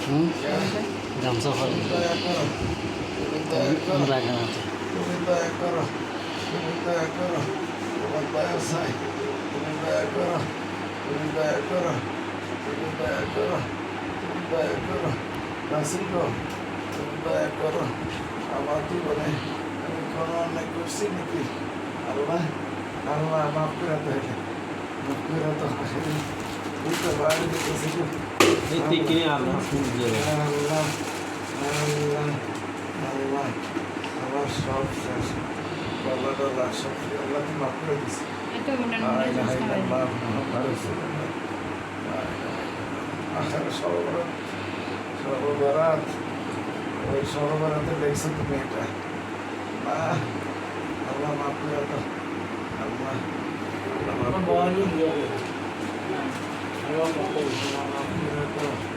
হুম দয়া গামছা ফল করো, তুমি দয়া করো, লাগে না তো। তুমি দয়া করো, তুমি দয়া করো, তোমার দয়া চাই, তুমি দয়া করো, তুমি দয়া করো, তুমি দয়া করো, তুমি দয়া করো, নাসির গো, তুমি দয়া করো, আমার জীবনে আমি কোনো অন্যায় করছি নাকি? আল্লাহ, আল্লাহ মাফ করে তাহলে, মাফ করে তো বুঝতে পারি দিতেছি গো। কিনে আল্লাহ ফুল দিয়ে আল্লাহ, আল্লাহ, আল্লাহ, আমার সব শেষ, গলা টলা সব শেষ। আল্লাহ তুমি মাফ করে দিছি। এটা মনে লা মনে ইলাহা চেষ্টা হয় ইল্লাল্লাহ মুহাম্মাদুর রাসূলুল্লাহ। লা ইলাহা ইল্লাল্লাহ। আখের সর্ববরাত, ওই সর্ববরাতে লেগছো তুমি এটা। মা, আল্লাহ মাফ করে দাও। আল্লাহ, আল্লাহ মাফ করে দাও।